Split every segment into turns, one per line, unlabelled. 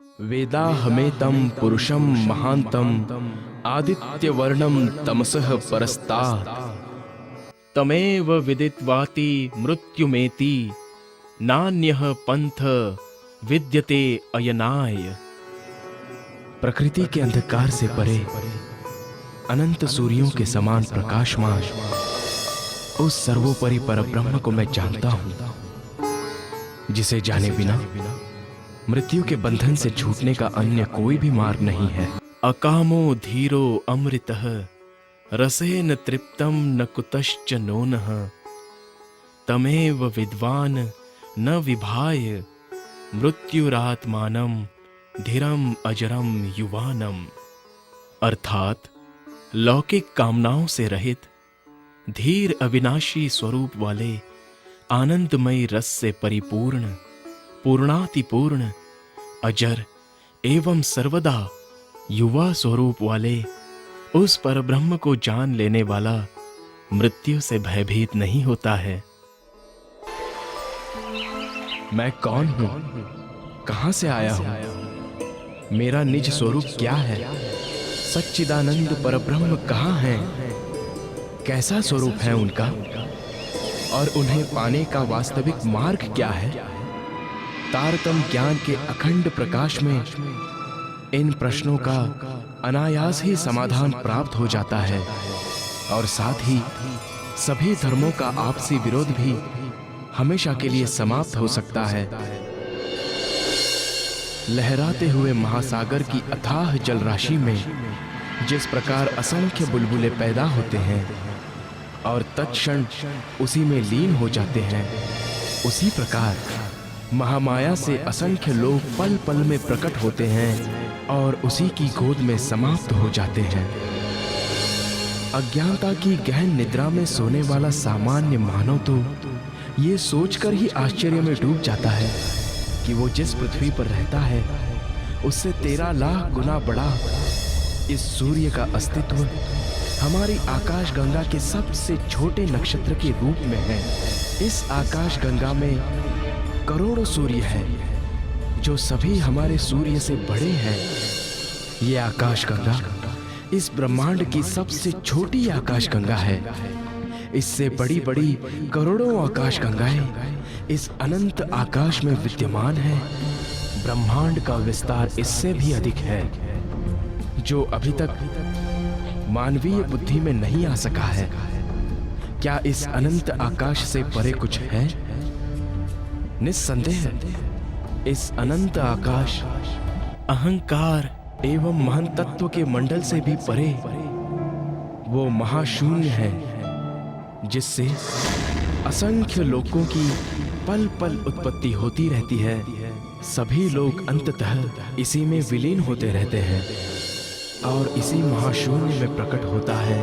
वेदाहमेतं पुरुषं महान्तम् आदित्यवर्णं तमसः परस्तात् तमेव विदित्वाति मृत्युमेति नान्यः पंथ विद्यते अयनाय। प्रकृति के अंधकार से परे अनंत सूर्यों के समान प्रकाशमान उस सर्वोपरि परब्रह्म को मैं जानता हूं, जिसे जाने बिना मृत्यु के बंधन से छूटने का अन्य कोई भी मार्ग नहीं है। अकामो धीरो अमृतः रसेन तृप्तं न कुतश्च नोनः तमेव विद्वान न विभाय मृत्युरात्मानं धीरम अजरम युवानम। अर्थात लौकिक कामनाओं से रहित धीर अविनाशी स्वरूप वाले आनंदमय रस से परिपूर्ण पूर्णातिपूर्ण अजर एवं सर्वदा युवा स्वरूप वाले उस परब्रह्म को जान लेने वाला मृत्यु से भयभीत नहीं होता है। मैं कौन हूं, कहां से आया हूं, मेरा निज स्वरूप क्या है, सच्चिदानंद परब्रह्म कहां है, कैसा स्वरूप है उनका और उन्हें पाने का वास्तविक मार्ग क्या है। तारतम ज्ञान के अखंड प्रकाश में इन प्रश्नों का अनायास ही समाधान प्राप्त हो जाता है और साथ ही सभी धर्मों का आपसी विरोध भी हमेशा के लिए समाप्त हो सकता है। लहराते हुए महासागर की अथाह जल राशि में जिस प्रकार असंख्य बुलबुले पैदा होते हैं और तत्क्षण उसी में लीन हो जाते हैं, उसी प्रकार महामाया से असंख्य लोग पल पल में प्रकट होते हैं और उसी की गोद में समाप्त हो जाते हैं। अज्ञानता की गहन निद्रा में सोने वाला सामान्य मानव तो ये सोचकर ही आश्चर्य में डूब जाता है कि वो जिस पृथ्वी पर रहता है उससे 13 लाख गुना बड़ा इस सूर्य का अस्तित्व हमारी आकाश गंगा के सबसे छोटे नक्षत्र के रूप में है। इस आकाश गंगा में करोड़ों सूर्य हैं जो सभी हमारे सूर्य से बड़े हैं। ये आकाश गंगा इस ब्रह्मांड की सबसे छोटी आकाश गंगा है। इससे बड़ी बड़ी करोड़ों आकाश गंगाएं इस अनंत आकाश में विद्यमान है। ब्रह्मांड का विस्तार इससे भी अधिक है जो अभी तक मानवीय बुद्धि में नहीं आ सका है। क्या इस अनंत आकाश से परे कुछ है? निस्संदेह इस अनंत आकाश अहंकार एवं महान तत्व के मंडल से भी परे वो महाशून्य है जिससे असंख्य लोकों की पल पल उत्पत्ति होती रहती है। सभी लोग अंततः इसी में विलीन होते रहते हैं और इसी महाशून्य में प्रकट होता है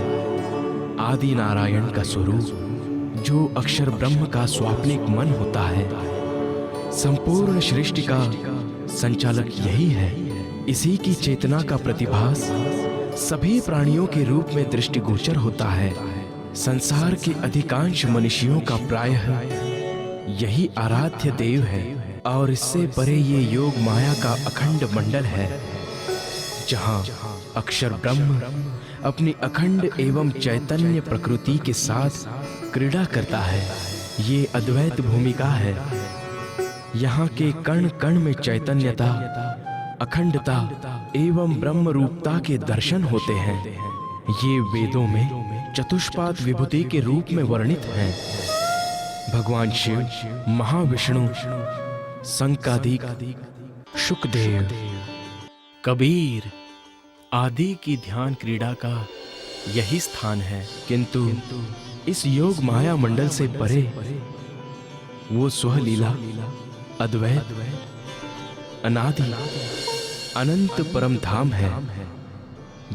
आदि नारायण का स्वरूप जो अक्षर ब्रह्म का स्वाप्निक मन होता है। संपूर्ण सृष्टि का संचालक यही है। इसी की चेतना का प्रतिभास सभी प्राणियों के रूप में दृष्टिगोचर होता है। संसार के अधिकांश मनुष्यों का प्रायः यही आराध्य देव है और इससे परे ये योग माया का अखंड मंडल है जहाँ अक्षर ब्रह्म अपनी अखंड एवं चैतन्य प्रकृति के साथ क्रीड़ा करता है। ये अद्वैत भूमिका है। यहाँ के कण कण में चैतन्यता, अखंडता एवं ब्रह्म रूपता के दर्शन होते हैं। ये वेदों में चतुष्पाद विभूति के रूप में वर्णित हैं। भगवान शिव, महाविष्णु, संकादिक, शुकदेव, कबीर आदि की ध्यान क्रीड़ा का यही स्थान है। किंतु इस योग माया मंडल से परे वो स्वलीला अद्वैत अनादि अनंत परम धाम है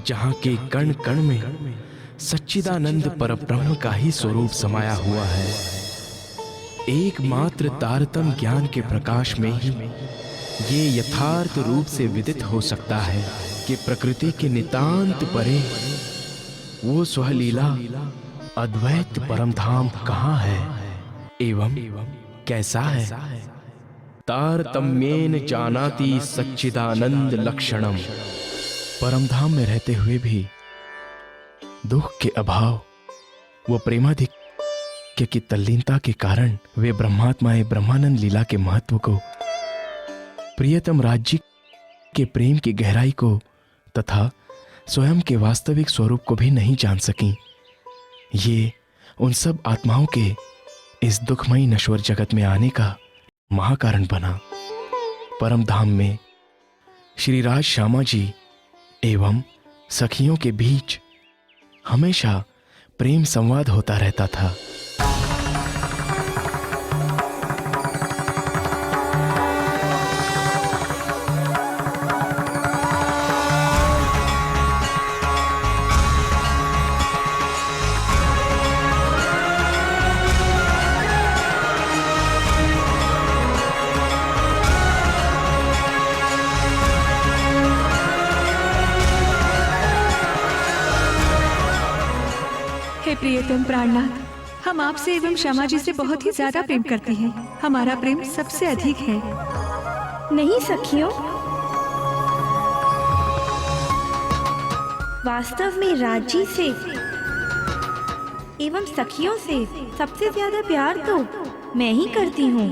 जहाँ के कण कण में सच्चिदानंद परब्रह्म का ही स्वरूप समाया हुआ है। एकमात्र तारतम ज्ञान के प्रकाश में ही ये यथार्थ रूप से विदित हो सकता है कि प्रकृति के नितांत परे वो स्वलीला अद्वैत परम धाम कहाँ है एवं कैसा है। तारतम्येन जानाति सच्चिदानंद लक्षणम। परमधाम में रहते हुए भी दुख के अभाव व प्रेमाधिक्य की तल्लीनता के कारण वे ब्रह्मात्माएं ब्रह्मानंद लीला के महत्व को, प्रियतम राज्य के प्रेम की गहराई को तथा स्वयं के वास्तविक स्वरूप को भी नहीं जान सकी। ये उन सब आत्माओं के इस दुखमयी नश्वर जगत में आने का महाकारण बना। परम धाम में श्री राज श्यामा जी एवं सखियों के बीच हमेशा प्रेम संवाद होता रहता था।
प्रियतम प्राणनाथ, हम आपसे एवं श्यामा जी से बहुत ही ज्यादा प्रेम करते हैं। हमारा प्रेम सबसे अधिक है।
नहीं सखियों, वास्तव में राजी से एवं सखियों से सबसे ज्यादा प्यार तो मैं ही करती हूँ।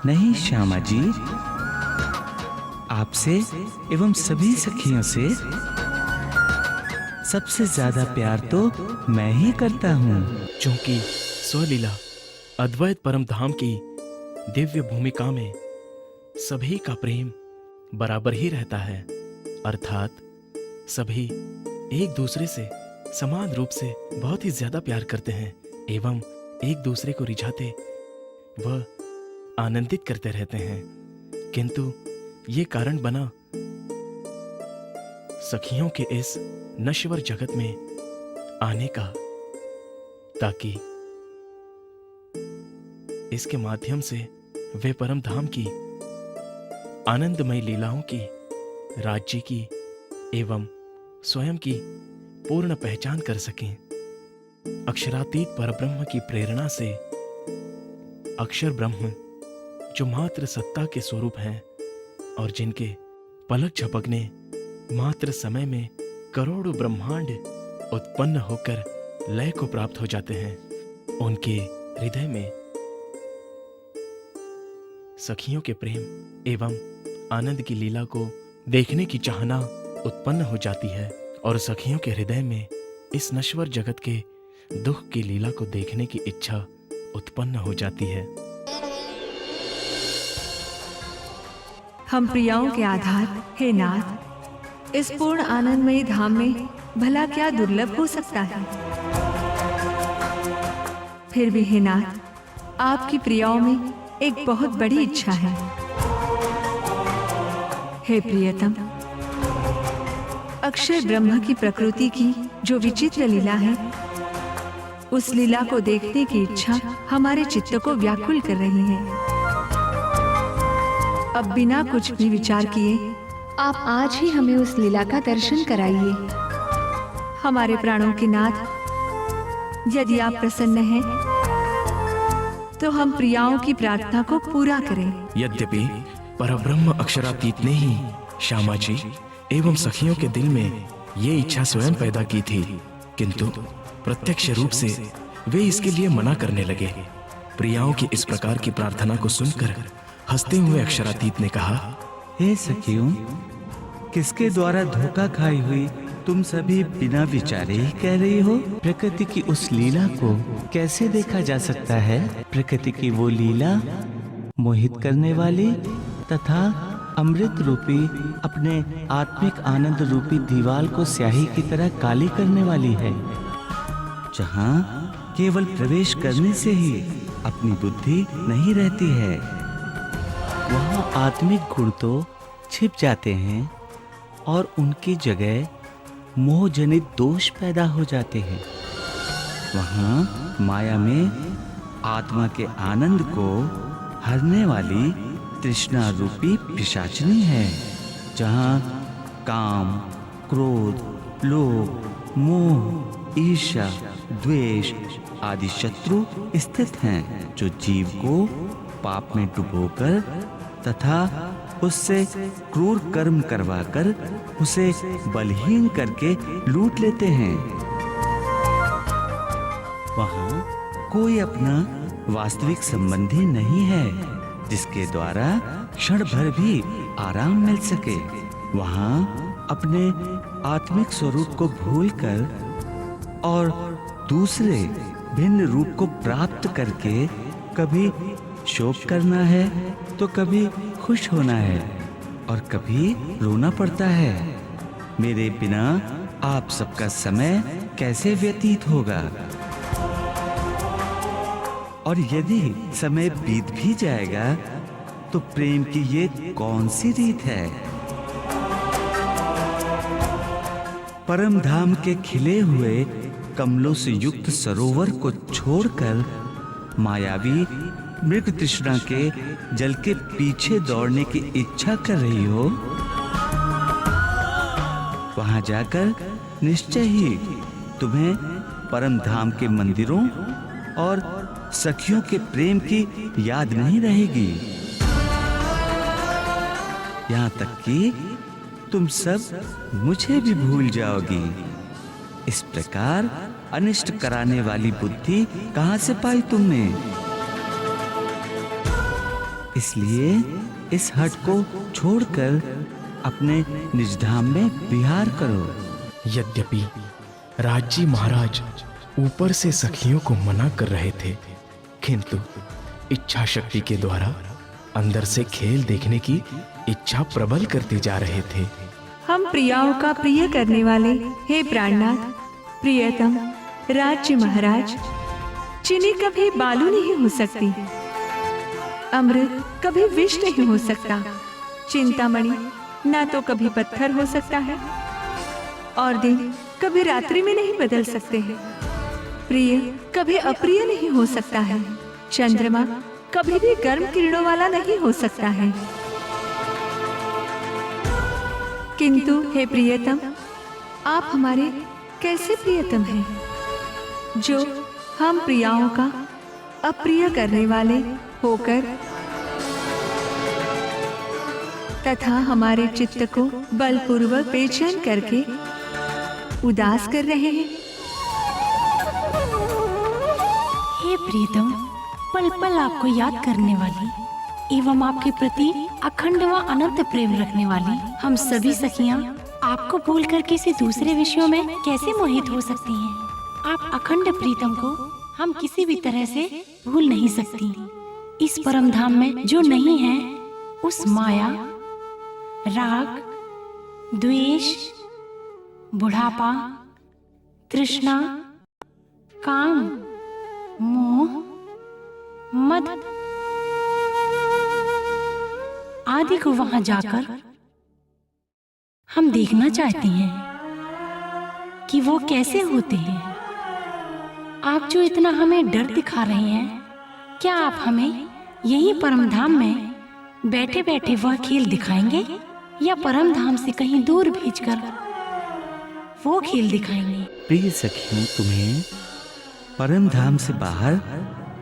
नहीं श्यामा जी, आपसे एवं सभी सखियों से सबसे ज्यादा प्यार तो मैं ही करता हूँ।
क्योंकि स्वलीला अद्वैत परम धाम की दिव्य भूमिका में सभी का प्रेम बराबर ही रहता है, अर्थात सभी एक दूसरे से समान रूप से बहुत ही ज्यादा प्यार करते हैं एवं एक दूसरे को रिझाते व आनंदित करते रहते हैं। किंतु ये कारण बना सखियों के इस नश्वर जगत में आने का, ताकि इसके माध्यम से वे परम धाम की आनंदमय लीलाओं की, राज्य की एवं स्वयं की पूर्ण पहचान कर सकें। अक्षरातीत परब्रह्म की प्रेरणा से अक्षर ब्रह्म जो मात्र सत्ता के स्वरूप हैं और जिनके पलक झपकने मात्र समय में करोड़ों ब्रह्मांड उत्पन्न होकर लय को प्राप्त हो जाते हैं, उनके हृदय में सखियों के प्रेम एवं आनंद की लीला को देखने की चाहना उत्पन्न हो जाती है और सखियों के हृदय में इस नश्वर जगत के दुख की लीला को देखने की इच्छा उत्पन्न हो जाती है।
हम प्रियाओं के आधार हे नाथ, इस पूर्ण आनंदमयी धाम में भला क्या दुर्लभ हो सकता है। फिर भी हे नाथ, आपकी प्रियाओं में एक बहुत बड़ी इच्छा है। हे प्रियतम, अक्षर ब्रह्म की प्रकृति की जो विचित्र लीला है, उस लीला को देखने की इच्छा हमारे चित्त को व्याकुल कर रही है। अब बिना कुछ भी विचार किए
आप आज ही हमें उस लीला का दर्शन कराइए।
हमारे प्राणों के नाथ, यदि आप प्रसन्न हैं, तो हम प्रियाओं की प्रार्थना को पूरा करें।
यद्यपि परब्रह्म अक्षरातीत ने ही श्यामा जी एवं सखियों के दिल में ये इच्छा स्वयं पैदा की थी, किंतु प्रत्यक्ष रूप से वे इसके लिए मना करने लगे। प्रियाओं की इस प्रकार की प्रार्थना को सुनकर हंसते हुए अक्षरातीत ने कहा,
हे सखियों, किसके द्वारा धोखा खाई हुई तुम सभी बिना विचारे ही कह रही हो? प्रकृति की उस लीला को कैसे देखा जा सकता है? प्रकृति की वो लीला मोहित करने वाली तथा अमृत रूपी अपने आत्मिक आनंद रूपी दीवाल को स्याही की तरह काली करने वाली है, जहाँ केवल प्रवेश करने से ही अपनी बुद्धि नहीं रहती है, वहाँ आत्मिक गुण तो छिप जाते हैं और उनकी जगह मोह जनित दोष पैदा हो जाते हैं। वहाँ माया में आत्मा के आनंद को हरने वाली तृष्णा रूपी पिशाचिनी है, जहाँ काम, क्रोध, लोभ, मोह, ईर्ष्या, द्वेष आदि शत्रु स्थित हैं, जो जीव को पाप में डुबोकर तथा उससे क्रूर कर्म करवाकर उसे बलहीन करके लूट लेते हैं। वहां कोई अपना वास्तविक संबंधी नहीं है जिसके द्वारा क्षण भर भी आराम मिल सके। वहां अपने आत्मिक स्वरूप को भूलकर और दूसरे भिन्न रूप को प्राप्त करके कभी शोक करना है तो कभी खुश होना है और कभी रोना पड़ता है। मेरे बिना आप सबका समय कैसे व्यतीत होगा? और यदि समय बीत भी जाएगा तो प्रेम की ये कौन सी रीत है? परम धाम के खिले हुए कमलों से युक्त सरोवर को छोड़कर मायावी मृग तृष्णा के जल के पीछे दौड़ने की इच्छा कर रही हो। वहां जाकर निश्चय ही तुम्हें परम धाम के मंदिरों और सखियों के प्रेम की याद नहीं रहेगी। यहाँ तक कि तुम सब मुझे भी भूल जाओगी। इस प्रकार अनिष्ट कराने वाली बुद्धि कहां से पाई तुमने? इसलिए इस हट को छोड़कर अपने निज धाम में विहार करो।
यद्यपि राजी महाराज ऊपर से सखियों को मना कर रहे थे, किंतु इच्छा शक्ति के द्वारा अंदर से खेल देखने की इच्छा प्रबल करते जा रहे थे।
हम प्रियाओं का प्रिय करने वाले हे प्राणनाथ, प्रियतम राज्य महाराज, चीनी कभी बालू नहीं हो सकती, अमृत कभी विष नहीं हो सकता, चिंतामणि ना तो कभी पत्थर हो सकता है और दिन कभी रात्रि में नहीं बदल सकते हैं। प्रिय कभी अप्रिय नहीं हो सकता है, चंद्रमा कभी भी गर्म किरणों वाला नहीं हो सकता है। किंतु हे प्रियतम, आप हमारे कैसे प्रियतम हैं, जो हम प्रियाओं का अप्रिय करने वाले होकर तथा हमारे चित्त को बलपूर्वक बेचैन करके उदास कर रहे हैं।
हे प्रियतम, पल पल आपको याद करने वाली एवं आपके प्रति अखंड व अनंत प्रेम रखने वाली हम सभी सखियां आपको भूलकर किसी दूसरे विषयों में कैसे मोहित हो सकती हैं? आप अखंड प्रीतम को हम किसी भी तरह से भूल नहीं सकती। इस परम धाम में जो नहीं है, उस माया, राग, द्वेष, बुढ़ापा, तृष्णा, काम, मोह, मद आदि को वहां जाकर हम देखना चाहते हैं कि वो कैसे होते हैं। आप जो इतना हमें डर दिखा रहे हैं, क्या आप हमें यही परम धाम में बैठे बैठे वह खेल दिखाएंगे या परम धाम से कहीं दूर भेजकर वो खेल दिखाएंगे?
प्रिय सखियों, तुम्हें परम धाम से बाहर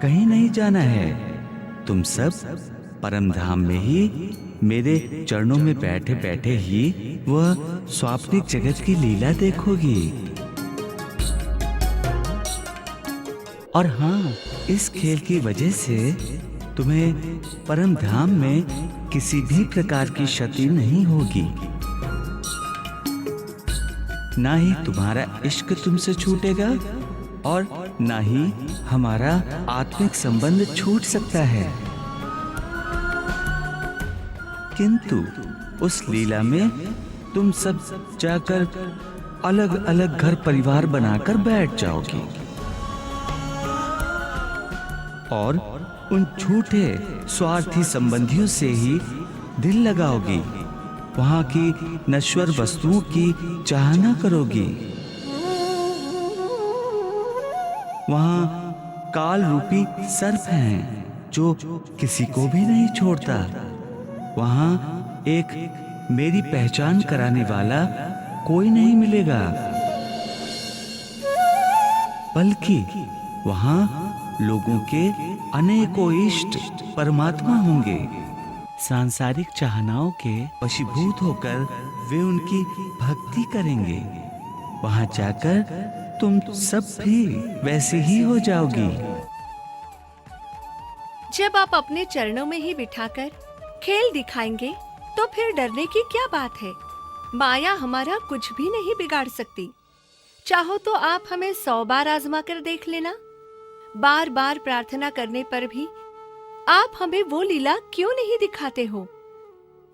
कहीं नहीं जाना है। तुम सब परम धाम में ही मेरे चरणों में बैठे बैठे ही वह स्वाप्निक जगत की लीला देखोगी। और हाँ, इस खेल की वजह से तुम्हें परम धाम में किसी भी प्रकार की क्षति नहीं होगी। ना ही तुम्हारा इश्क तुमसे छूटेगा और ना ही हमारा आत्मिक संबंध छूट सकता है। किंतु उस लीला में तुम सब जाकर अलग अलग घर परिवार बनाकर बैठ जाओगी और उन झूठे स्वार्थी संबंधियों से ही दिल लगाओगी। वहां की नश्वर वस्तुओं की चाहना करोगी। वहां काल रूपी सर्प हैं जो किसी को भी नहीं छोड़ता। वहां एक मेरी पहचान कराने वाला कोई नहीं मिलेगा। बल्कि वहाँ लोगों के अनेकों इष्ट परमात्मा होंगे। सांसारिक चाहनाओं के वशीभूत होकर वे उनकी भक्ति करेंगे। वहाँ जाकर तुम सब भी वैसे ही हो जाओगी।
जब आप अपने चरणों में ही बिठाकर खेल दिखाएंगे तो फिर डरने की क्या बात है। माया हमारा कुछ भी नहीं बिगाड़ सकती। चाहो तो आप हमें 100 बार आजमा कर देख लेना। बार बार प्रार्थना करने पर भी आप हमें वो लीला क्यों नहीं दिखाते हो?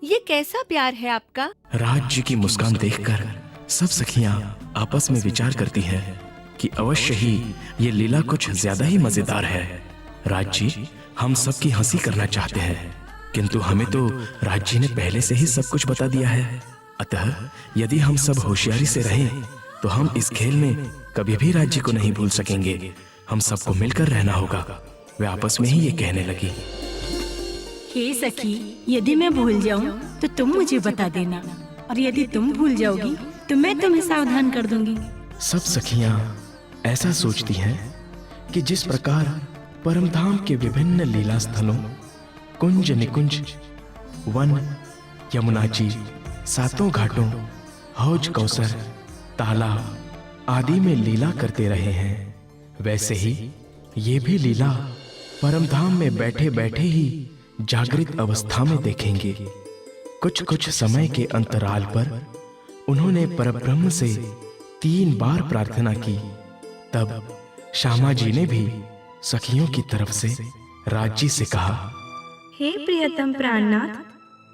ये कैसा प्यार है आपका?
राज्य की मुस्कान देखकर सब सखियां आपस में विचार करती हैं कि अवश्य ही ये लीला कुछ ज्यादा ही मजेदार है। राज्य हम सबकी हंसी करना चाहते हैं, किंतु हमें तो राज्य ने पहले से ही सब कुछ बता दिया है। अतः यदि हम सब होशियारी से रहें तो हम इस खेल में कभी भी राज्य को नहीं भूल सकेंगे। हम सबको मिलकर रहना होगा। वे आपस में ही ये कहने लगी।
हे सखी, यदि मैं भूल जाऊं तो तुम मुझे बता देना, और यदि तुम भूल जाओगी तो मैं तुम्हें सावधान कर दूंगी।
सब सखियां ऐसा सोचती हैं कि जिस प्रकार परमधाम के विभिन्न लीला स्थलों, कुंज निकुंज, वन, यमुना जी, सातों घाटों, हौज कौसर, तालाब आदि में लीला करते रहे हैं, वैसे ही ये भी लीला परमधाम में बैठे बैठे ही जागृत अवस्था में देखेंगे। कुछ कुछ समय के अंतराल पर उन्होंने परब्रह्म से 3 बार प्रार्थना की। तब श्यामा जी ने भी सखियों की तरफ से राज्य से कहा,
हे प्रियतम प्राणनाथ,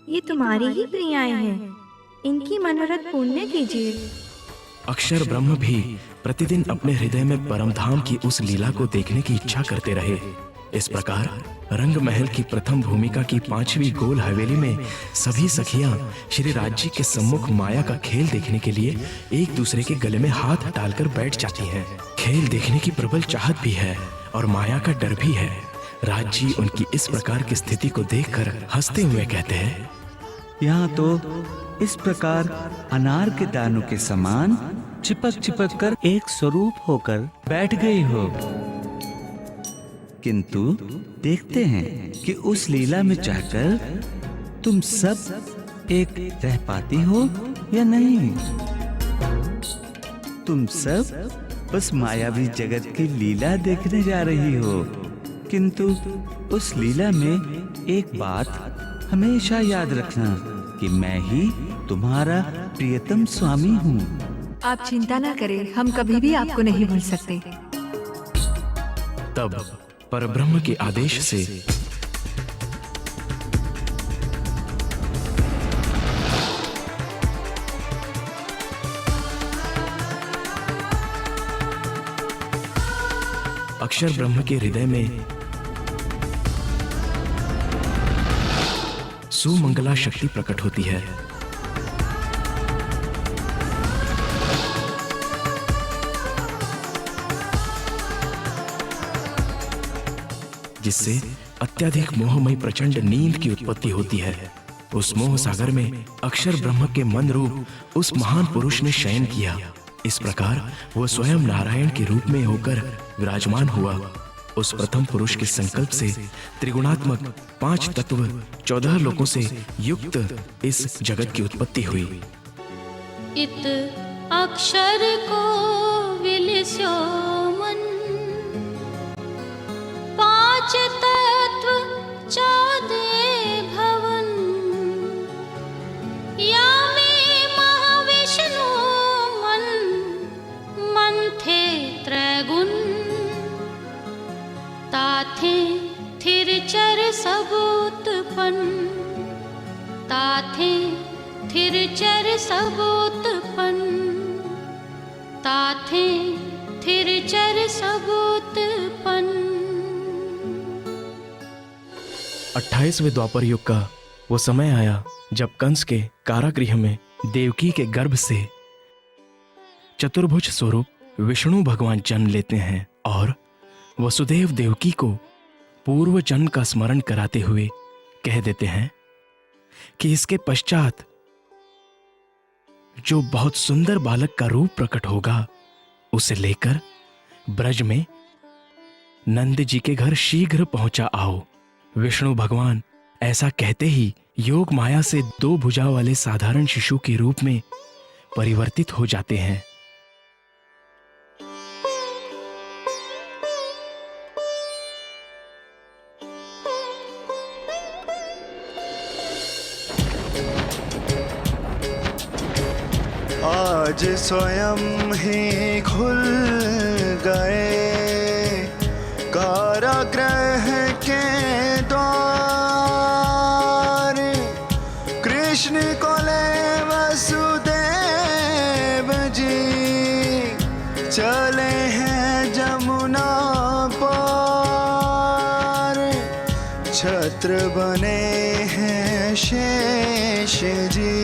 ये तुम्हारी ही प्रियाएं हैं, इनकी मनोरथ पूर्ण कीजिए।
अक्षर ब्रह्म भी प्रतिदिन अपने हृदय में परमधाम की उस लीला को देखने की इच्छा करते रहे। इस प्रकार रंग महल की प्रथम भूमिका की 5वीं गोल हवेली में सभी सखियां श्री राज्य के सम्मुख माया का खेल देखने के लिए एक दूसरे के गले में हाथ डालकर बैठ जाती हैं। खेल देखने की प्रबल चाहत भी है और माया का डर भी है। राज्य उनकी इस प्रकार की स्थिति को देखकर हंसते हुए कहते हैं,
यहाँ तो इस प्रकार अनार के दानों के समान चिपक चिपक कर एक स्वरूप होकर बैठ गई हो, किंतु देखते हैं कि उस लीला में जाकर तुम सब एक रह पाती हो या नहीं। तुम सब बस मायावी जगत की लीला देखने जा रही हो, किंतु उस लीला में एक बात हमेशा याद रखना कि मैं ही तुम्हारा प्रियतम स्वामी हूँ।
आप चिंता ना करें, हम कभी भी आपको नहीं भूल सकते।
तब परब्रह्म के आदेश से अक्षर ब्रह्म के हृदय में सुमंगला शक्ति प्रकट होती है। जिससे अत्यधिक मोहमयी प्रचंड नींद की उत्पत्ति होती है। उस मोह सागर में अक्षर ब्रह्म के मन रूप उस महान पुरुष ने शयन किया। इस प्रकार वो स्वयं नारायण के रूप में होकर विराजमान हुआ। उस प्रथम पुरुष के संकल्प से त्रिगुणात्मक 5 तत्व 14 लोकों से युक्त इस जगत की उत्पत्ति हुई।
इत अक्षर को विलस्यो मन, 5 तत्व 14 भवन, या में महाविष्णु मन, मंथे त्रैगुण, ताथे थिर चर सब उत्पन्न, ताथे थिर चर सब उत्पन्न, ताथे थिर चर सब उत्पन्न।
28वें द्वापर युग का वो समय आया जब कंस के कारागृह में देवकी के गर्भ से चतुर्भुज स्वरूप विष्णु भगवान जन्म लेते हैं और वसुदेव देवकी को पूर्व जन्म का स्मरण कराते हुए कह देते हैं कि इसके पश्चात जो बहुत सुंदर बालक का रूप प्रकट होगा, उसे लेकर ब्रज में नंद जी के घर शीघ्र पहुंचा आओ। विष्णु भगवान ऐसा कहते ही योग माया से 2 भुजा वाले साधारण शिशु के रूप में परिवर्तित हो जाते हैं।
आज स्वयं ही खुल गए कारागृह के द्वार। कृष्ण को ले वसुदेव जी चले हैं जमुना पार। छत्र बने हैं शेष जी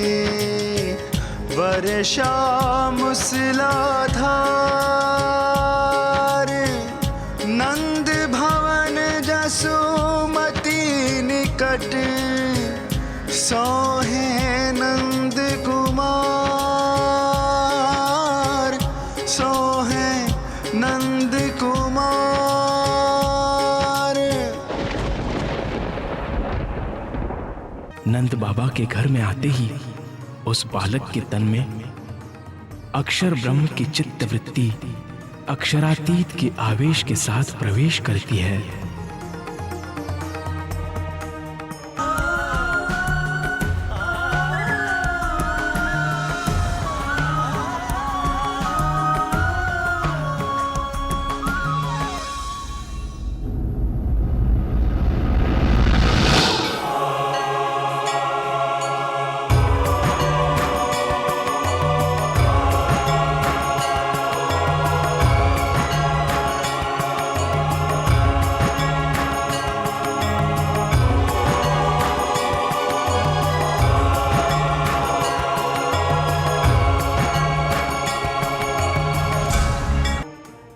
वर्षा मूसलाधार। नंद भवन जसुमती निकट सोहे नंद कुमार। सोहे नंद कुमार।
नंद बाबा के घर में आते ही उस बालक के तन में अक्षर ब्रह्म की चित्त वृत्ति अक्षरातीत के आवेश के साथ प्रवेश करती है।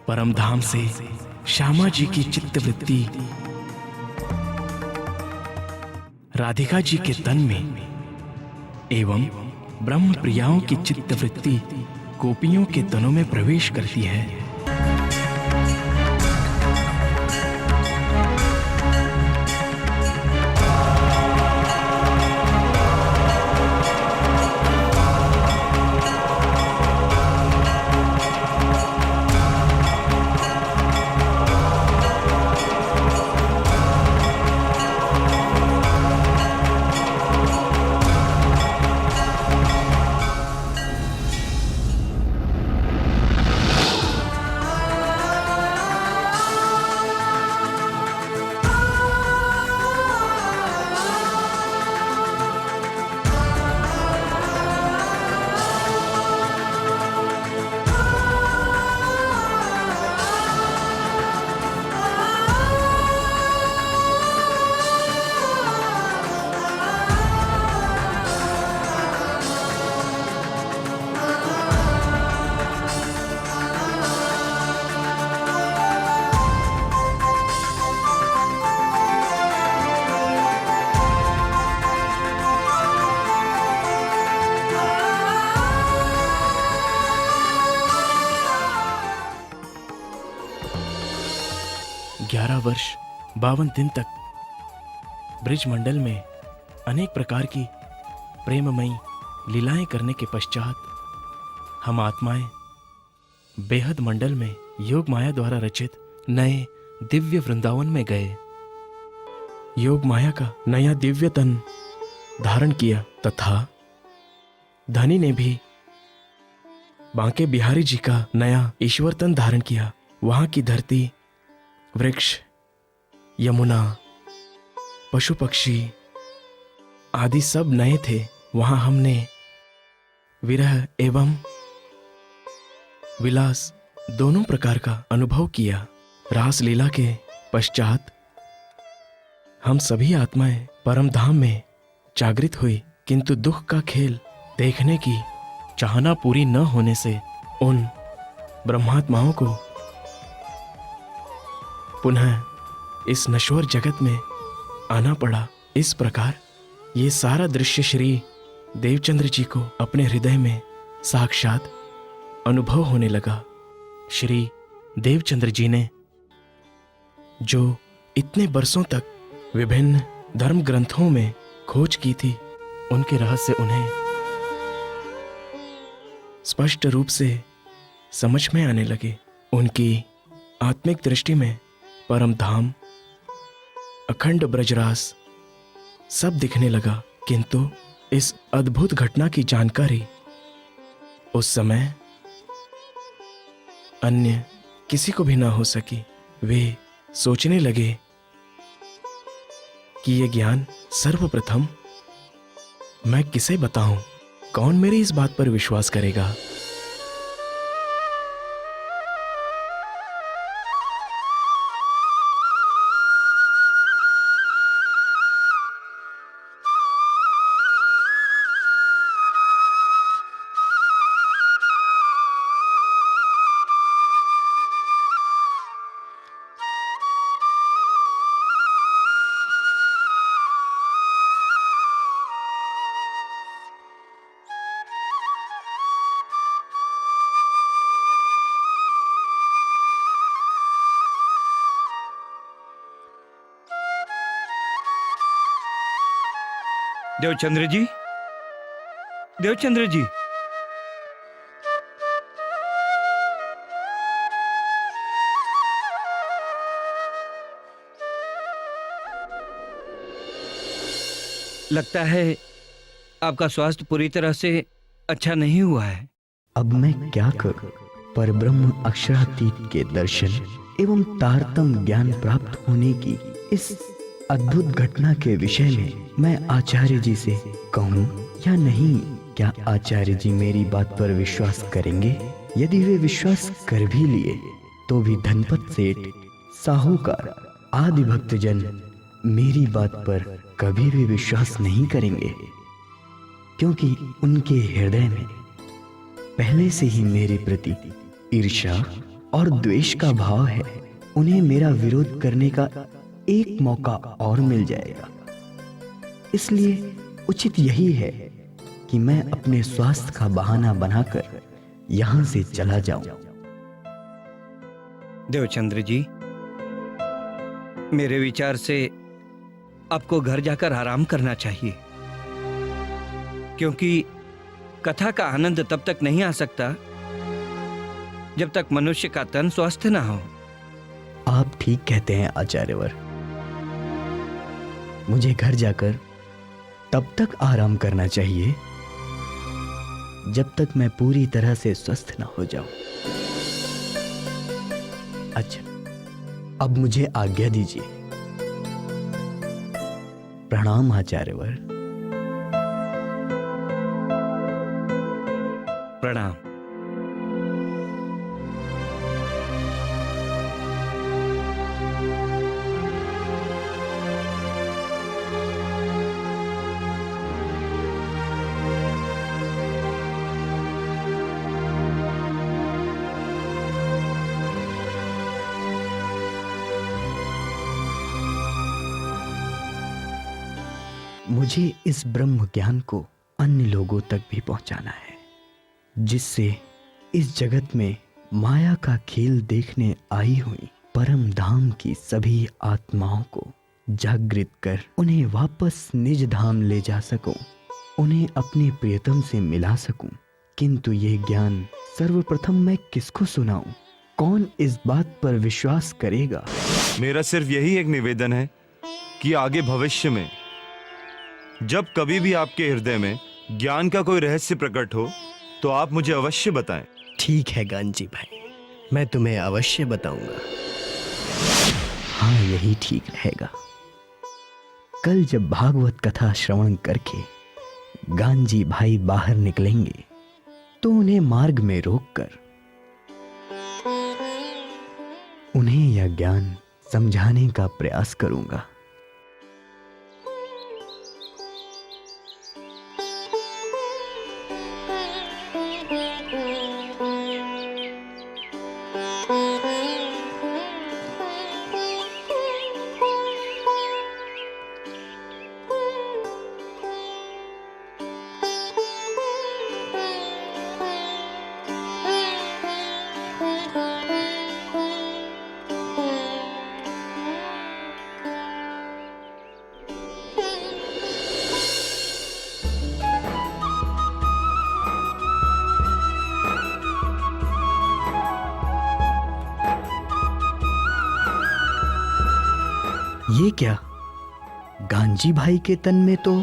परम धाम से श्यामा जी की चित्तवृत्ति राधिका जी के तन में एवं ब्रह्म प्रियाओं की चित्तवृत्ति गोपियों के तनों में प्रवेश करती है। वर्ष 52 दिन तक ब्रिज मंडल में अनेक प्रकार की प्रेममयी लीलाएं करने के पश्चात हम आत्माएं बेहद मंडल में योग माया द्वारा रचित नए दिव्य वृंदावन में गए। योग माया का नया दिव्य तन धारण किया तथा धनी ने भी बांके बिहारी जी का नया ईश्वर तन धारण किया। वहां की धरती, वृक्ष, यमुना, पशु पक्षी आदि सब नए थे। वहां हमने विरह एवं विलास दोनों प्रकार का अनुभव किया। रास लीला के पश्चात हम सभी आत्माएं परम धाम में जागृत हुई, किंतु दुख का खेल देखने की चाहना पूरी न होने से उन ब्रह्मात्माओं को पुनः इस नश्वर जगत में आना पड़ा। इस प्रकार ये सारा दृश्य श्री देवचंद्र जी को अपने हृदय में साक्षात अनुभव होने लगा। श्री देवचंद्र जी ने जो इतने बरसों तक विभिन्न धर्म ग्रंथों में खोज की थी, उनके रहस्य उन्हें स्पष्ट रूप से समझ में आने लगे। उनकी आत्मिक दृष्टि में परम धाम, अखंड ब्रजरास सब दिखने लगा। किंतु इस अद्भुत घटना की जानकारी उस समय अन्य किसी को भी ना हो सकी। वे सोचने लगे कि यह ज्ञान सर्वप्रथम मैं किसे बताऊं, कौन मेरी इस बात पर विश्वास करेगा।
देवचंद्र जी, देवचंद्र जी, लगता है आपका स्वास्थ्य पूरी तरह से अच्छा नहीं हुआ है।
अब मैं क्या करूं? परब्रह्म अक्षरातीत के दर्शन एवं तारतम ज्ञान प्राप्त होने की इस अद्भुत घटना के विषय में मैं आचार्य जी से कहूं या नहीं? क्या आचार्य जी मेरी बात पर विश्वास करेंगे? यदि वे विश्वास कर भी लिए तो भी धनपत सेठ, साहूकार आदि भक्तजन मेरी बात पर कभी भी विश्वास नहीं करेंगे, क्योंकि उनके हृदय में पहले से ही मेरे प्रति ईर्ष्या और द्वेष का भाव है। उन्हें मेरा विरोध करने का एक मौका और मिल जाएगा। इसलिए उचित यही है कि मैं अपने स्वास्थ्य का बहाना बनाकर यहां से चला जाऊं।
देवचंद्र जी, मेरे विचार से आपको घर जाकर आराम करना चाहिए, क्योंकि कथा का आनंद तब तक नहीं आ सकता जब तक मनुष्य का तन स्वस्थ ना हो।
आप ठीक कहते हैं आचार्यवर। मुझे घर जाकर तब तक आराम करना चाहिए जब तक मैं पूरी तरह से स्वस्थ ना हो जाऊं। अच्छा, अब मुझे आज्ञा दीजिए। प्रणाम आचार्यवर।
प्रणाम।
मुझे इस ब्रह्म ज्ञान को अन्य लोगों तक भी पहुंचाना है, जिससे इस जगत में माया का खेल देखने आई हुई परम धाम की सभी आत्माओं को जागृत कर उन्हें वापस निज धाम ले जा सकूं, उन्हें अपने प्रियतम से मिला सकूं। किंतु ये ज्ञान सर्वप्रथम मैं किसको सुनाऊं? कौन इस बात पर विश्वास करेगा?
मेरा सिर्फ यही एक निवेदन है कि आगे भविष्य में जब कभी भी आपके हृदय में ज्ञान का कोई रहस्य प्रकट हो तो आप मुझे अवश्य बताएं।
ठीक है गांजी भाई, मैं तुम्हें अवश्य बताऊंगा। हाँ, यही ठीक रहेगा। कल जब भागवत कथा श्रवण करके गांजी भाई बाहर निकलेंगे तो उन्हें मार्ग में रोककर उन्हें यह ज्ञान समझाने का प्रयास करूंगा। ये क्या? गांजी भाई के तन में तो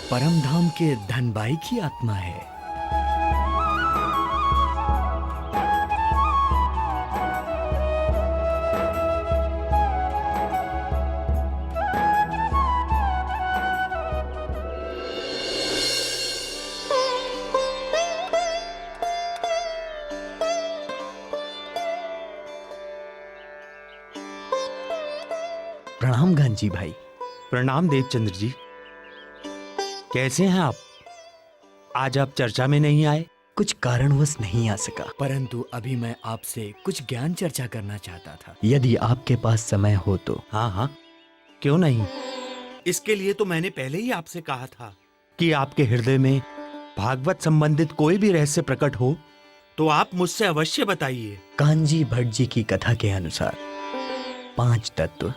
परम धाम के धनबाई की आत्मा है। प्रणाम गांजी भाई।
प्रणाम देवचंद्र जी। कैसे हैं आप? आज आप चर्चा में नहीं आए?
कुछ कारणवश नहीं आ सका, परंतु अभी मैं आपसे कुछ ज्ञान चर्चा करना चाहता था, यदि आपके पास समय हो तो।
हाँ हाँ, क्यों नहीं। इसके लिए तो मैंने पहले ही आपसे कहा था कि आपके हृदय में भागवत संबंधित कोई भी रहस्य प्रकट हो तो आप मुझसे अवश्य बताइए।
कांजी भट्ट जी की कथा के अनुसार 5 तत्व,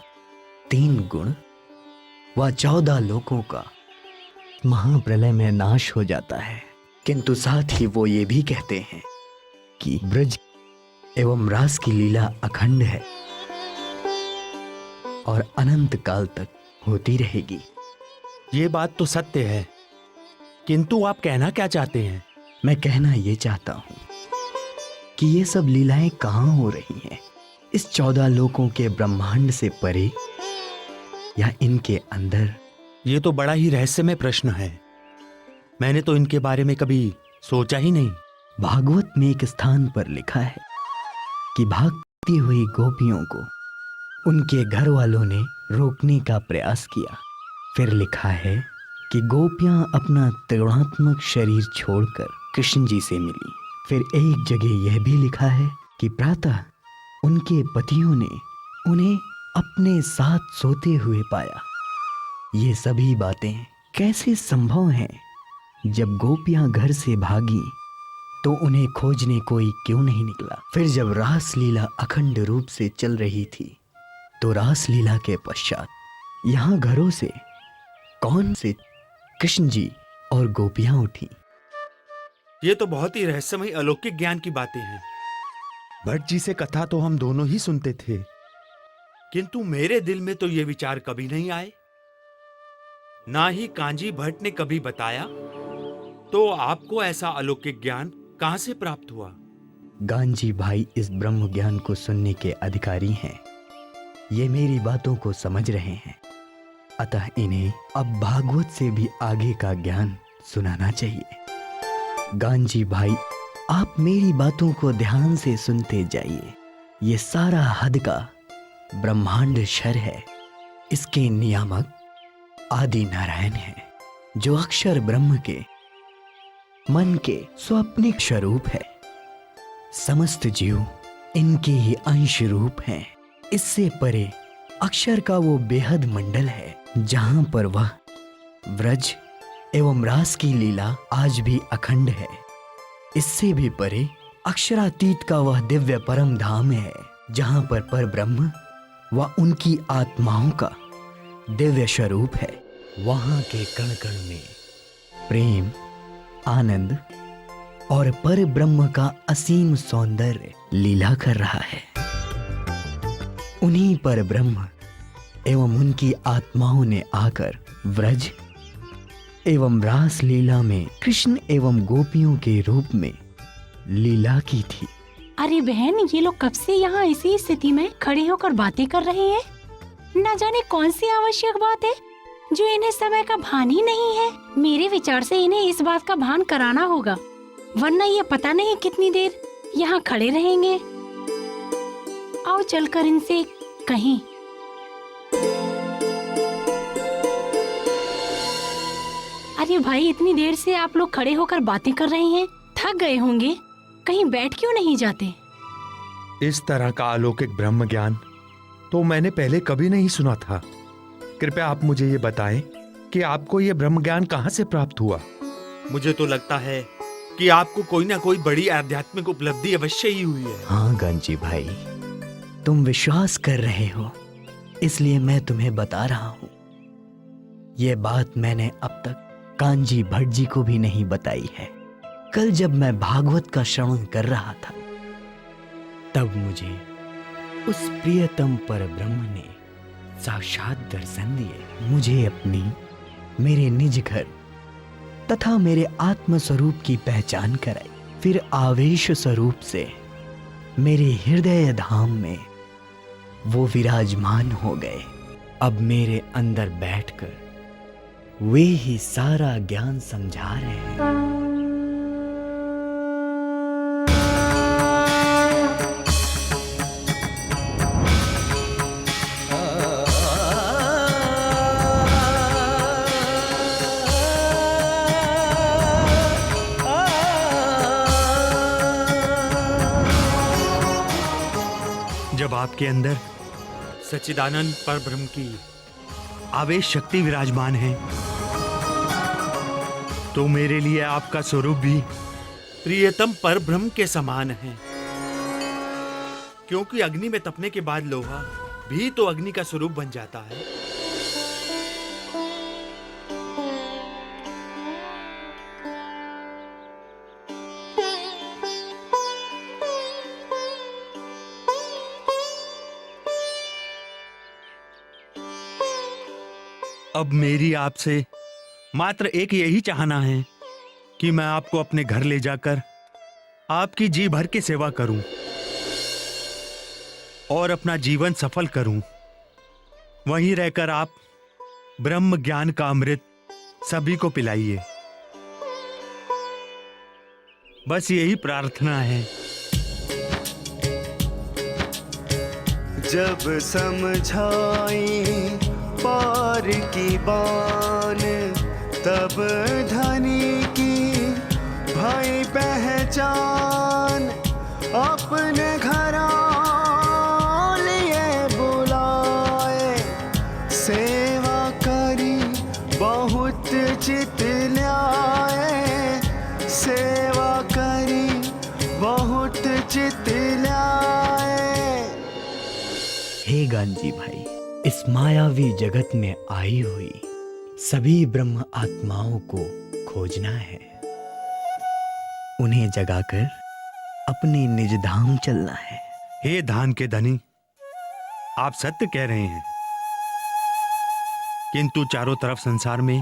3 गुण व 14 लोकों का महाप्रलय में नाश हो जाता है, किंतु साथ ही वो ये भी कहते हैं कि ब्रज एवं रास की लीला अखंड है और अनंत काल तक होती रहेगी।
ये बात तो सत्य है, किंतु आप कहना क्या चाहते हैं?
मैं कहना ये चाहता हूं कि ये सब लीलाएं कहां हो रही हैं, इस 14 लोकों के ब्रह्मांड से परे या इनके अंदर?
ये तो बड़ा ही रहस्यमय प्रश्न है, मैंने तो इनके बारे में कभी सोचा ही नहीं।
भागवत में एक स्थान पर लिखा है कि भागती हुई गोपियों को उनके घर वालों ने रोकने का प्रयास किया। फिर लिखा है कि गोपियां अपना त्रिगुणात्मक शरीर छोड़कर कृष्ण जी से मिली। फिर एक जगह यह भी लिखा है कि प्रातः उनके पतियों ने उन्हें अपने साथ सोते हुए पाया। ये सभी बातें कैसे संभव हैं? जब गोपियां घर से भागी तो उन्हें खोजने कोई क्यों नहीं निकला? फिर जब रासलीला अखंड रूप से चल रही थी तो रासलीला के पश्चात यहाँ घरों से कौन से कृष्ण जी और गोपियां उठी?
ये तो बहुत ही रहस्यमय अलौकिक ज्ञान की बातें हैं। भट्ट जी से कथा तो हम दोनों ही सुनते थे, किंतु मेरे दिल में तो ये विचार कभी नहीं आए, ना ही कांजी भट्ट ने कभी बताया। तो आपको ऐसा अलौकिक ज्ञान कहां से प्राप्त हुआ?
गांजी भाई इस ब्रह्म ज्ञान को सुनने के अधिकारी हैं। ये मेरी बातों को समझ रहे हैं, अतः इन्हें अब भागवत से भी आगे का ज्ञान सुनाना चाहिए। गांजी भाई, आप मेरी बातों को ध्यान से सुनते जाइए। ये सारा हद का ब्रह्मांड क्षर है। इसके नियामक आदि नारायण है, जो अक्षर ब्रह्म के मन के स्वाप्निक स्वरूप है। समस्त जीव इनके ही अंश रूप हैं। इससे परे अक्षर का वो बेहद मंडल है जहां पर वह व्रज एवं रास की लीला आज भी अखंड है। इससे भी परे अक्षरातीत का वह दिव्य परम धाम है जहां पर परब्रह्म व उनकी आत्माओं का दिव्य स्वरूप है। वहां के कण कण में प्रेम, आनंद और परब्रह्म का असीम सौंदर्य लीला कर रहा है। उन्हीं परब्रह्म एवं उनकी आत्माओं ने आकर व्रज एवं रास लीला में कृष्ण एवं गोपियों के रूप में लीला की थी।
अरे बहन, ये लोग कब से यहाँ इसी स्थिति में खड़े होकर बातें कर रहे हैं? न जाने कौन सी आवश्यक बात है जो इन्हें समय का भान ही नहीं है। मेरे विचार से इन्हें इस बात का भान कराना होगा, वरना ये पता नहीं कितनी देर यहाँ खड़े रहेंगे। आओ चलकर इनसे कहीं। अरे भाई, इतनी देर से आप लोग खड़े होकर बातें कर रहे हैं, थक गए होंगे, कहीं बैठ क्यों नहीं जाते?
इस तरह का अलौकिक ब्रह्म ज्ञान तो मैंने पहले कभी नहीं सुना था। कृपया आप मुझे ये बताएं कि आपको ये ब्रह्म ज्ञान कहां से प्राप्त हुआ?
मुझे तो लगता है कि आपको कोई ना कोई बड़ी आध्यात्मिक उपलब्धि अवश्य ही हुई है।
हाँ गांजी भाई, तुम विश्वास कर रहे हो, इसलिए मैं तुम्हें बता रहा हूँ। ये बात मैंने अब तक कांजी भट्ट जी को भी नहीं बताई है। कल जब मैं भागवत का श्रवण कर रहा था, तब मुझे उस प्रियतम परब्रह्म ने साक्षात दर्शन दिए, मुझे अपनी, मेरे निज घर तथा मेरे आत्म स्वरूप की पहचान कराई। फिर आवेश स्वरूप से मेरे हृदय धाम में वो विराजमान हो गए। अब मेरे अंदर बैठकर वे ही सारा ज्ञान समझा रहे हैं।
जब आपके अंदर सच्चिदानंद परब्रह्म की आवेश शक्ति विराजमान है, तो मेरे लिए आपका स्वरूप भी प्रियतम परब्रह्म के समान है। क्योंकि अग्नि में तपने के बाद लोहा भी तो अग्नि का स्वरूप बन जाता है। अब मेरी आपसे मात्र एक यही चाहना है कि मैं आपको अपने घर ले जाकर आपकी जी भर के सेवा करूं और अपना जीवन सफल करूं। वहीं रहकर आप ब्रह्म ज्ञान का अमृत सभी को पिलाइए। बस यही प्रार्थना है।
जब समझाई पार की बान, तब धनी की भाई पहचान। अपने घर लिए बुलाए, सेवा करी बहुत चित ल्याए, सेवा करी बहुत चित ल्याए।
हे गांजी भाई, इस मायावी जगत में आई हुई सभी ब्रह्म आत्माओं को खोजना है, उन्हें जगाकर अपने निज धाम चलना है।
हे धान के धनी, आप सत्य कह रहे हैं, किंतु चारों तरफ संसार में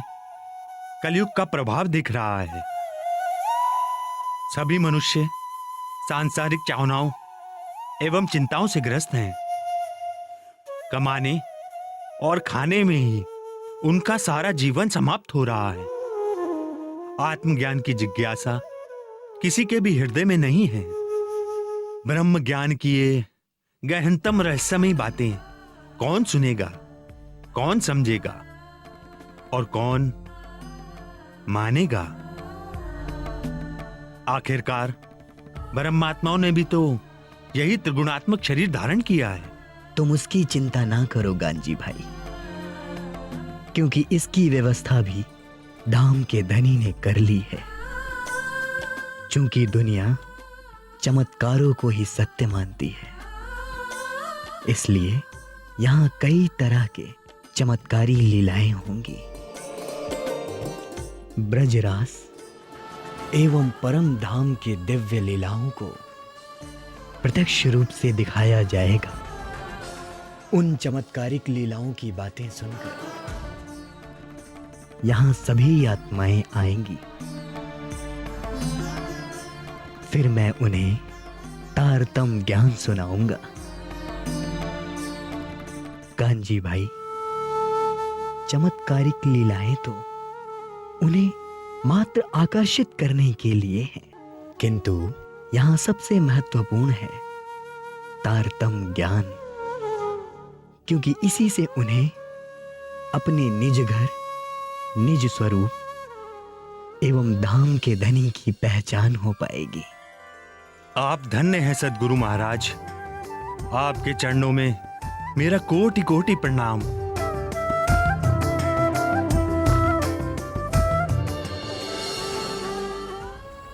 कलयुग का प्रभाव दिख रहा है। सभी मनुष्य सांसारिक चाहनाओं एवं चिंताओं से ग्रस्त हैं। कमाने और खाने में ही उनका सारा जीवन समाप्त हो रहा है। आत्मज्ञान की जिज्ञासा किसी के भी हृदय में नहीं है। ब्रह्म ज्ञान की ये गहनतम रहस्यमयी बातें कौन सुनेगा, कौन समझेगा और कौन मानेगा? आखिरकार ब्रह्मात्माओं ने भी तो यही त्रिगुणात्मक शरीर धारण किया है।
तुम उसकी चिंता ना करो गांजी भाई, क्योंकि इसकी व्यवस्था भी धाम के धनी ने कर ली है। चूंकि दुनिया चमत्कारों को ही सत्य मानती है, इसलिए यहाँ कई तरह के चमत्कारी लीलाएं होंगी। ब्रजरास एवं परम धाम के दिव्य लीलाओं को प्रत्यक्ष रूप से दिखाया जाएगा। उन चमत्कारिक लीलाओं की बातें सुनकर यहां सभी आत्माएं आएंगी। फिर मैं उन्हें तारतम ज्ञान सुनाऊंगा। कांजी भाई, चमत्कारिक लीलाएं तो उन्हें मात्र आकर्षित करने के लिए हैं, किंतु यहां सबसे महत्वपूर्ण है तारतम ज्ञान, क्योंकि इसी से उन्हें अपने निज घर, निज स्वरूप एवं धाम के धनी की पहचान हो पाएगी।
आप धन्य हैं सद्गुरु महाराज। आपके चरणों में मेरा कोटि कोटि प्रणाम।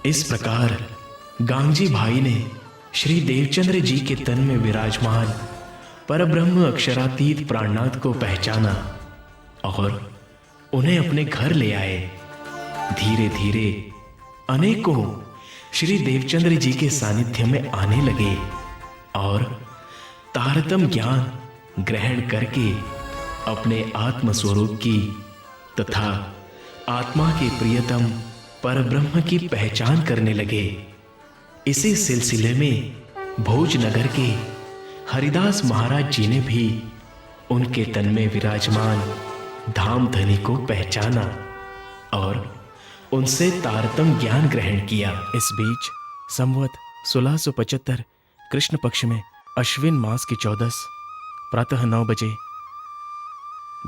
इस प्रकार गांगजी भाई ने श्री देवचंद्र जी के तन में विराजमान परब्रह्म अक्षरातीत प्राणनाथ को पहचाना और उन्हें अपने घर ले आए। धीरे धीरे अनेकों श्री देवचंद्र जी के सानिध्य में आने लगे और तारतम ज्ञान ग्रहण करके अपने आत्म स्वरूप की तथा आत्मा के प्रियतम परब्रह्म की पहचान करने लगे। इसी सिलसिले में भोजनगर के हरिदास महाराज जी ने भी उनके तन में विराजमान धामधनी को पहचाना और उनसे तारतम ज्ञान ग्रहण किया। इस बीच संवत 1675 कृष्ण पक्ष में अश्विन मास की 14 प्रातः 9 बजे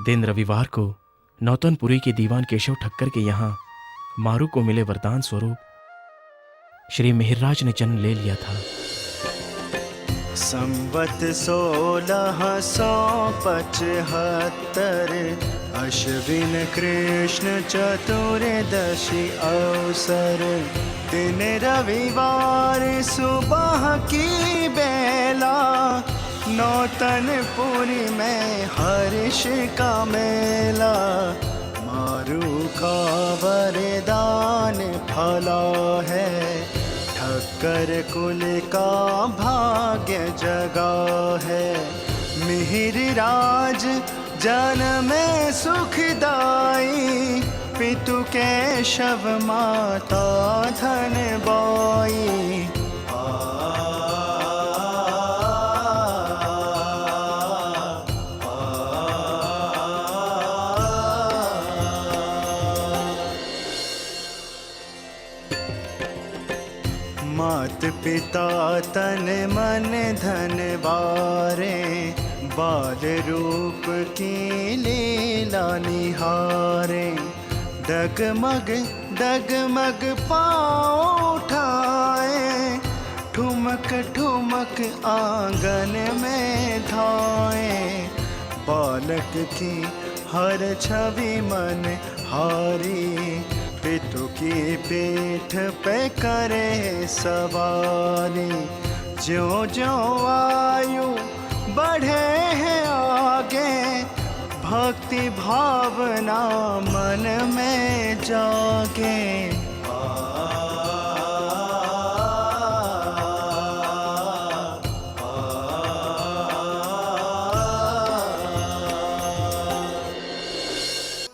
दिन रविवार को नौतनपुरी के दीवान केशव ठक्कर के यहाँ मारू को मिले वरदान स्वरूप श्री मिहिरराज ने जन्म ले लिया था।
संवत 1675 अश्विन कृष्ण चतुर्दशी अवसर दिन रविवार सुबह की बेला नौतनपुरी में हर्ष का मेला मारू का वरदान फला है ठक्कर कुल का भाग्य जगा है मिहिरराज जन्मे सुखदाई पितु केशव माता धन बाई। मात पिता तन मन धन बारे बाल रूप की लीला निहारे डगमग डगमग पाँव उठाए ठुमक ठुमक आंगन में धाए बालक की हर छवि मन हारी पितु की पीठ पे करे सवारी ज्यों ज्यों आयु बढ़े हैं आगे भक्ति भावना मन में जागे।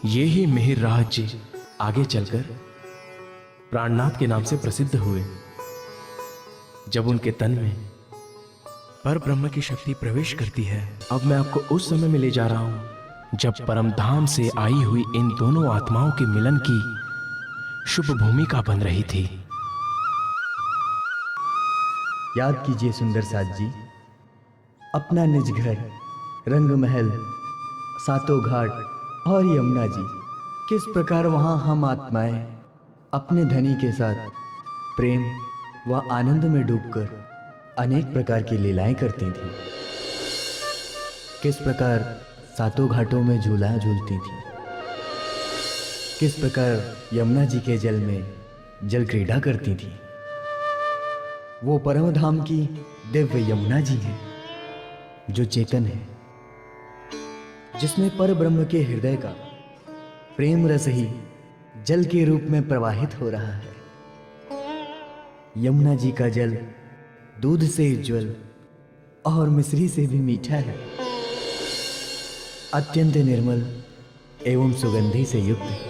ये ही मिहिरराज जी आगे चलकर प्राणनाथ के नाम से प्रसिद्ध हुए। जब उनके तन में पर ब्रह्म की शक्ति प्रवेश करती है। अब मैं आपको उस समय में ले जा रहा हूं जब परम धाम से आई हुई इन दोनों आत्माओं के मिलन की शुभ भूमिका बन रही थी।
याद कीजिए सुंदर साथ जी, अपना निज घर, रंग महल, सातों घाट और यमुना जी, किस प्रकार वहां हम आत्माएं अपने धनी के साथ प्रेम व आनंद में डूबकर अनेक प्रकार की लीलाएं करती थीं। किस प्रकार सातों घाटों में झूला झूलती थीं। किस प्रकार यमुना जी के जल में जल क्रीड़ा करती थीं। वो परम धाम की दिव्य यमुना जी है जो चेतन है, जिसमें पर ब्रह्म के हृदय का प्रेम रस ही जल के रूप में प्रवाहित हो रहा है। यमुना जी का जल दूध से उज्ज्वल और मिश्री से भी मीठा है, अत्यंत निर्मल एवं सुगंधि से युक्त है।